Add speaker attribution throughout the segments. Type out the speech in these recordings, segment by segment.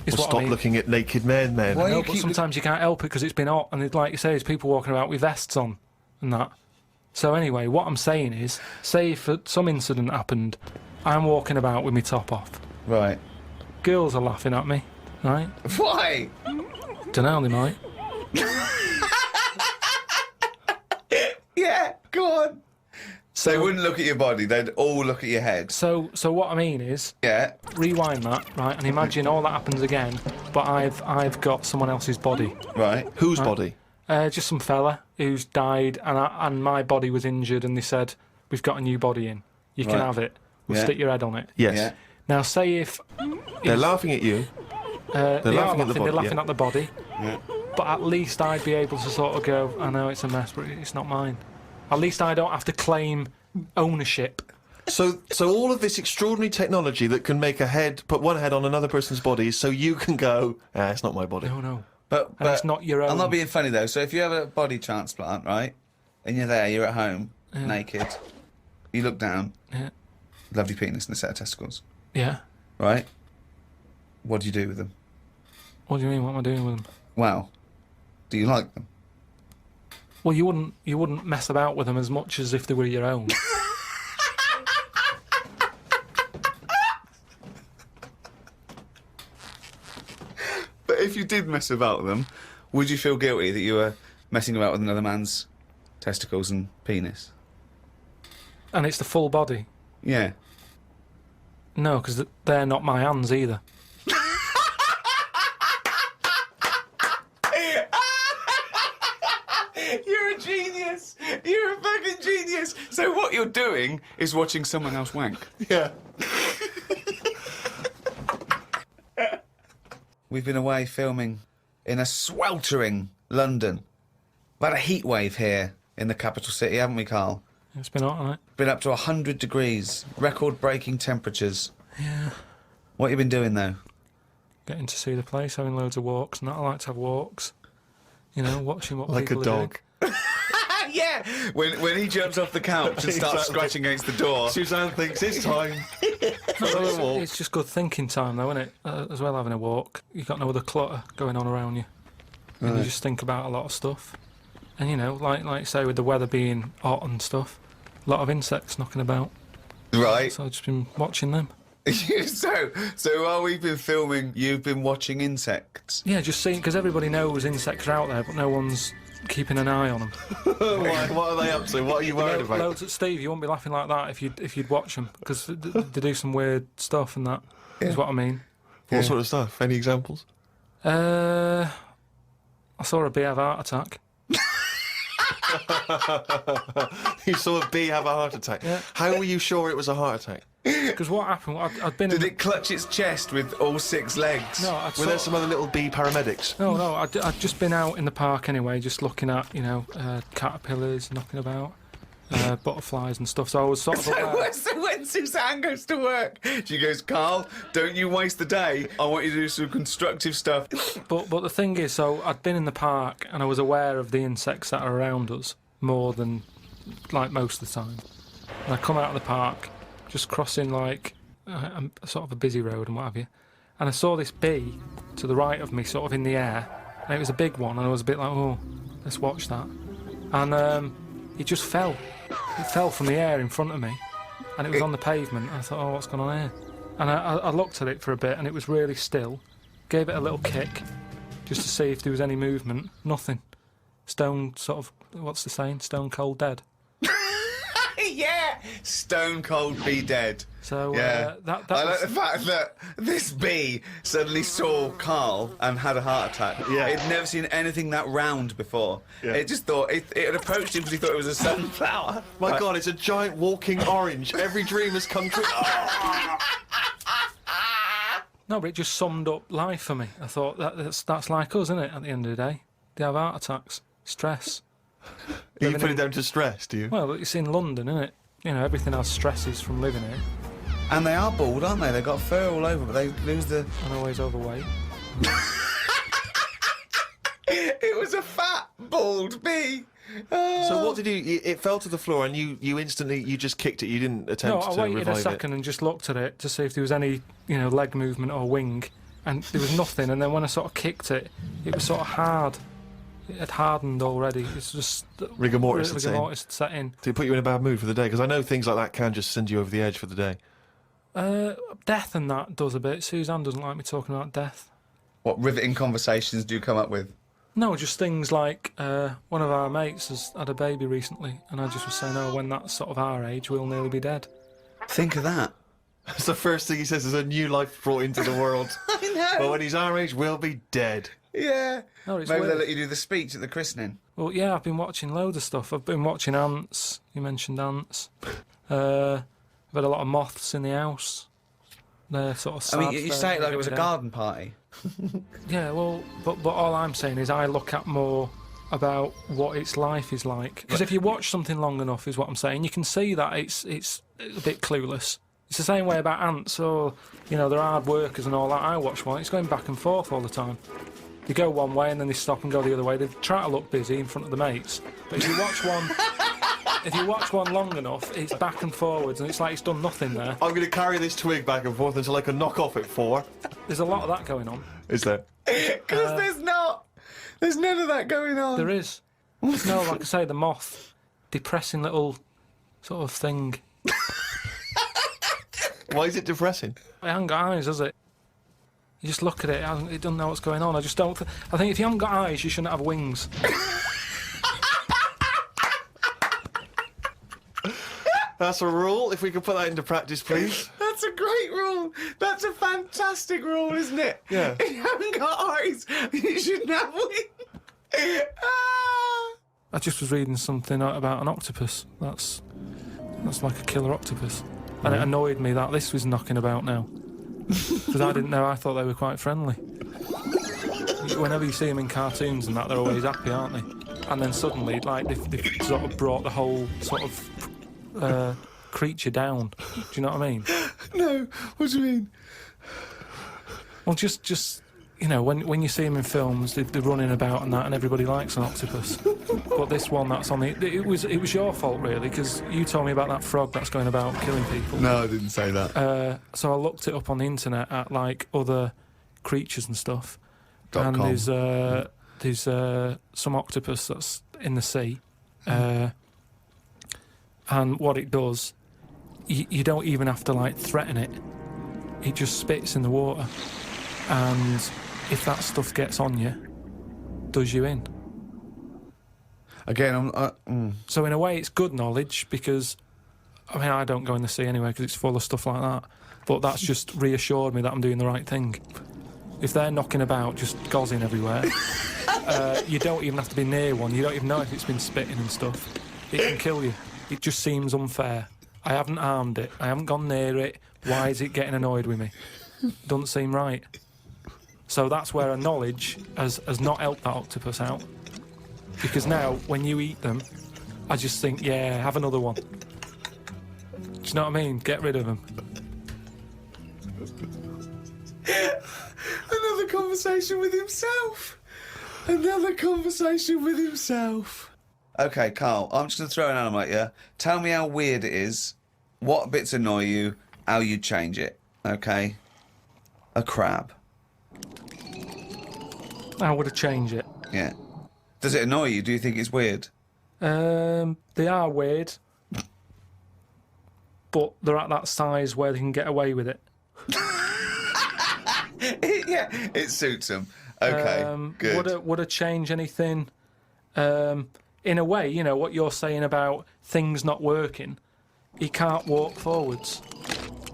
Speaker 1: Is
Speaker 2: Well,
Speaker 1: what
Speaker 2: stop
Speaker 1: I mean.
Speaker 2: looking at naked men, then.
Speaker 3: Why-
Speaker 1: No,
Speaker 3: you
Speaker 1: but
Speaker 3: keep-
Speaker 1: sometimes you can't help it because it's been hot, and like you say, there's people walking about with vests on and that. So anyway, what I'm saying is, say if some incident happened, I'm walking about with my top off.
Speaker 3: Right.
Speaker 1: Girls are laughing at me, right?
Speaker 3: Why?
Speaker 1: Dunno, they might.
Speaker 3: Yeah, go on. So they wouldn't look at your body, they'd all look at your head.
Speaker 1: So what I mean is,
Speaker 3: Yeah.
Speaker 1: rewind that, right, and imagine all that happens again, but I've got someone else's body.
Speaker 3: Right.
Speaker 2: Whose body?
Speaker 1: Just some fella who's died, and my body was injured, and they said, we've got a new body in. You can
Speaker 3: Right.
Speaker 1: have it. We'll
Speaker 3: Yeah.
Speaker 1: stick your head on it.
Speaker 2: Yes.
Speaker 3: Yeah.
Speaker 1: Now, say if...
Speaker 2: They're laughing at you.
Speaker 1: they are
Speaker 2: laughing at the body,
Speaker 1: they're laughing
Speaker 2: yeah.
Speaker 1: at the body,
Speaker 3: Yeah.
Speaker 1: but at least I'd be able to sort of go, I know it's a mess, but it's not mine. At least I don't have to claim ownership.
Speaker 2: So all of this extraordinary technology that can make put one head on another person's body, so you can go, it's not my body.
Speaker 1: No.
Speaker 3: But
Speaker 1: And it's not your own.
Speaker 3: I'm not being funny though. So if you have a body transplant, right, and you're there, you're at home, naked, you look down,
Speaker 1: Yeah.
Speaker 3: lovely penis and a set of testicles,
Speaker 1: Yeah.
Speaker 3: right? What do you do with them?
Speaker 1: What do you mean? What am I doing with them?
Speaker 3: Well, do you like them?
Speaker 1: Well, you wouldn't mess about with them as much as if they were your own.
Speaker 3: But if you did mess about with them, would you feel guilty that you were messing about with another man's testicles and penis?
Speaker 1: And it's the full body.
Speaker 3: Yeah.
Speaker 1: No, because they're not my hands either.
Speaker 3: You're a genius! You're a fucking genius! So what you're doing is watching someone else wank.
Speaker 2: Yeah.
Speaker 3: We've been away filming in a sweltering London. We've had a heat wave here in the capital city, haven't we, Carl?
Speaker 1: It's been hot, hasn't it?
Speaker 3: Been up to 100 degrees, record-breaking temperatures.
Speaker 1: Yeah.
Speaker 3: What you been doing, though?
Speaker 1: Getting to see the place, having loads of walks, and that. I like to have walks. You know, watching what
Speaker 2: Like a
Speaker 1: people are doing.
Speaker 2: dog.
Speaker 3: Yeah! When he jumps off the couch and starts
Speaker 2: Exactly.
Speaker 3: scratching against the door.
Speaker 2: Suzanne thinks it's time for a walk.
Speaker 1: It's just good thinking time, though, isn't it? As well, having a walk. You've got no other clutter going on around you. And you just think about a lot of stuff. And, you know, like you say, with the weather being hot and stuff, a lot of insects knocking about.
Speaker 3: Right.
Speaker 1: So I've just been watching them.
Speaker 3: so while we've been filming, you've been watching insects.
Speaker 1: Yeah, just seeing, because everybody knows insects are out there, but no one's keeping an eye on them.
Speaker 2: What are they up to? What are you worried about?
Speaker 1: Loads of Steve, you wouldn't be laughing like that if you'd watch them, because they do some weird stuff and that is what I mean.
Speaker 2: What sort of stuff? Any examples?
Speaker 1: I saw a bee have a heart attack.
Speaker 2: You saw a bee have a heart attack.
Speaker 1: Yeah.
Speaker 2: How were you sure it was a heart attack?
Speaker 1: Because what happened? I'd been.
Speaker 3: Did
Speaker 1: in
Speaker 3: it clutch its chest with all 6 legs?
Speaker 1: No, I'd
Speaker 2: Were there some other little bee paramedics?
Speaker 1: No, I'd just been out in the park anyway, just looking at, you know, caterpillars knocking about, butterflies and stuff. So I was sort of aware.
Speaker 3: So when Suzanne goes to work, she goes, Carl, don't you waste the day. I want you to do some constructive stuff.
Speaker 1: But the thing is, so I'd been in the park and I was aware of the insects that are around us more than, like, most of the time. And I come out of the park, just crossing, like, a sort of a busy road and what have you, and I saw this bee to the right of me, sort of in the air, and it was a big one, and I was a bit like, oh, let's watch that. And it just fell. It fell from the air in front of me, and it was on the pavement. I thought, oh, what's going on here? And I looked at it for a bit, and it was really still. Gave it a little kick, just to see if there was any movement. Nothing. Stone, sort of, what's the saying? Stone cold dead.
Speaker 3: Yeah! Stone cold bee dead.
Speaker 1: So
Speaker 3: Yeah.
Speaker 1: that
Speaker 3: I like
Speaker 1: was,
Speaker 3: the fact that this bee suddenly saw Carl and had a heart attack.
Speaker 2: Yeah.
Speaker 3: It'd never seen anything that round before.
Speaker 2: Yeah.
Speaker 3: It just thought, it had approached him because he thought it was a sunflower.
Speaker 2: My God, it's a giant walking orange. Every dream has come true.
Speaker 1: no, but it just summed up life for me. I thought that's like us, isn't it? At the end of the day, they have heart attacks, stress.
Speaker 2: You
Speaker 1: Living
Speaker 2: put
Speaker 1: in-
Speaker 2: it down to stress, do you?
Speaker 1: Well, it's in London, isn't it? You know, everything has stresses from living here.
Speaker 3: And they are bald, aren't they? They've got fur all over, but they lose the...
Speaker 1: I'm always overweight.
Speaker 3: It was a fat, bald bee.
Speaker 2: So what did you? It fell to the floor, and you instantly just kicked it. You didn't attempt
Speaker 1: No, I
Speaker 2: to
Speaker 1: waited
Speaker 2: revive
Speaker 1: a second and just looked at it to see if there was any, you know, leg movement or wing, and there was nothing. And then when I sort of kicked it, it was sort of hard. It had hardened already. It's just
Speaker 2: Rigor mortis had
Speaker 1: had set in.
Speaker 2: Did it put you in a bad mood for the day? Because I know things like that can just send you over the edge for the day.
Speaker 1: Death and that does a bit. Suzanne doesn't like me talking about death.
Speaker 3: What riveting conversations do you come up with?
Speaker 1: No, just things like one of our mates has had a baby recently, and I just was saying, oh, when that's sort of our age, we'll nearly be dead.
Speaker 3: Think of that.
Speaker 2: That's the first thing he says, is a new life brought into the world.
Speaker 3: I know.
Speaker 2: But when he's our age, we'll be dead.
Speaker 3: Yeah.
Speaker 1: No, it's
Speaker 3: Maybe
Speaker 1: weird.
Speaker 3: they'll let you do the speech at the christening.
Speaker 1: Well, yeah, I've been watching loads of stuff. I've been watching ants. You mentioned ants. I've had a lot of moths in the house. They're sort of sad.
Speaker 3: I mean, you say it like it was a
Speaker 1: down.
Speaker 3: garden party.
Speaker 1: Yeah, well, but all I'm saying is I look at more about what its life is like. Because if you watch something long enough, is what I'm saying, you can see that it's a bit clueless. It's the same way about ants. Or, you know, they're hard workers and all that. I watch one, it's going back and forth all the time. They go one way and then they stop and go the other way. They try to look busy in front of the mates. But if you watch one... If you watch one long enough, it's back and forwards, and it's like it's done nothing there.
Speaker 2: I'm going to carry this twig back and forth until I can knock off at 4.
Speaker 1: There's a lot of that going on.
Speaker 2: Is there?
Speaker 3: Because there's not. There's none of that going on.
Speaker 1: There is. No, like I say, the moth. Depressing little sort of thing.
Speaker 2: Why is it depressing?
Speaker 1: It hasn't got eyes, has it? You just look at it, it doesn't know what's going on. I just don't... I think if you haven't got eyes, you shouldn't have wings.
Speaker 2: That's a rule. If we could put that into practice, please.
Speaker 3: That's a great rule. That's a fantastic rule, isn't it?
Speaker 2: Yeah.
Speaker 3: If you haven't got eyes, you shouldn't have wings.
Speaker 1: I just was reading something about an octopus. That's like a killer octopus. And it annoyed me that this was knocking about now. Because I didn't know, I thought they were quite friendly. Whenever you see them in cartoons and that, they're always happy, aren't they? And then suddenly, like, they've sort of brought the whole sort of creature down. Do you know what I mean?
Speaker 3: No, what do you mean?
Speaker 1: Well, just you know, when you see them in films, they're running about and that, and everybody likes an octopus. But this one that's on the... It was your fault, really, because you told me about that frog that's going about killing people.
Speaker 3: No, I didn't say that.
Speaker 1: So I looked it up on the internet at, like, other creatures and stuff.
Speaker 3: .com.
Speaker 1: And there's some octopus that's in the sea. And what it does, you don't even have to, like, threaten it. It just spits in the water. And if that stuff gets on you, does you in.
Speaker 3: Again,
Speaker 1: So in a way, it's good knowledge because, I mean, I don't go in the sea anyway because it's full of stuff like that. But that's just reassured me that I'm doing the right thing. If they're knocking about, just gozzing everywhere, you don't even have to be near one. You don't even know if it's been spitting and stuff. It can kill you. It just seems unfair. I haven't harmed it. I haven't gone near it. Why is it getting annoyed with me? Doesn't seem right. So that's where a knowledge has not helped that octopus out. Because now, when you eat them, I just think, yeah, have another one. Do you know what I mean? Get rid of them.
Speaker 3: another conversation with himself. Another conversation with himself. Okay, Carl, I'm just going to throw an animal at you. Tell me how weird it is, what bits annoy you, how you change it, okay? A crab.
Speaker 1: How would I change it?
Speaker 3: Yeah. Does it annoy you? Do you think it's weird?
Speaker 1: They are weird, but they're at that size where they can get away with it.
Speaker 3: Yeah, it suits them. Okay, good.
Speaker 1: Would I change anything? In a way, you know, what you're saying about things not working, he can't walk forwards.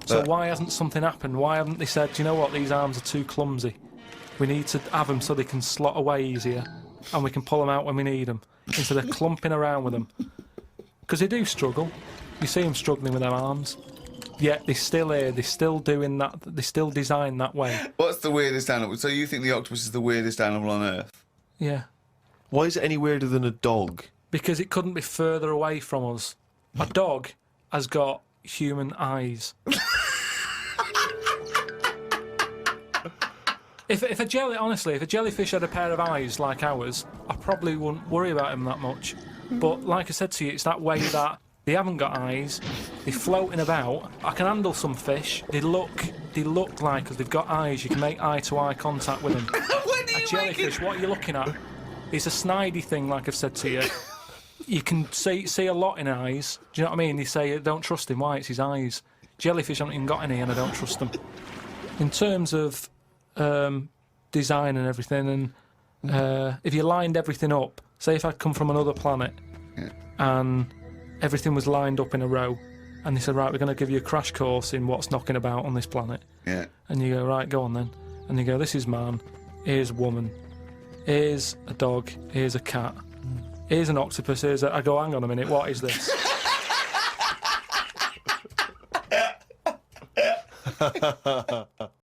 Speaker 1: So why hasn't something happened? Why haven't they said, do you know what, these arms are too clumsy. We need to have them so they can slot away easier and we can pull them out when we need them, instead of clumping around with them. Because they do struggle. You see them struggling with their arms. Yet they're still here, they're still doing that, they're still designed that way.
Speaker 3: What's the weirdest animal? So you think the octopus is the weirdest animal on Earth?
Speaker 1: Yeah.
Speaker 2: Why is it any weirder than a dog?
Speaker 1: Because it couldn't be further away from us. A dog has got human eyes. If a jellyfish had a pair of eyes like ours, I probably wouldn't worry about him that much. But like I said to you, it's that way that they haven't got eyes, they're floating about. I can handle some fish, they look they look like, because they've got eyes, you can make eye-to-eye contact with them.
Speaker 3: When are
Speaker 1: A
Speaker 3: you
Speaker 1: jellyfish, what are you looking at? It's a snidey thing, like I've said to you. You can see a lot in eyes. Do you know what I mean? They say, don't trust him. Why? It's his eyes. Jellyfish haven't even got any, and I don't trust them. In terms of design and everything, and if you lined everything up, say if I'd come from another planet and everything was lined up in a row, and they said, right, we're going to give you a crash course in what's knocking about on this planet.
Speaker 3: Yeah.
Speaker 1: And you go, right, go on then. And you go, this is man, here's woman, here's a dog, here's a cat, here's an octopus, here's a... I go, hang on a minute, what is this?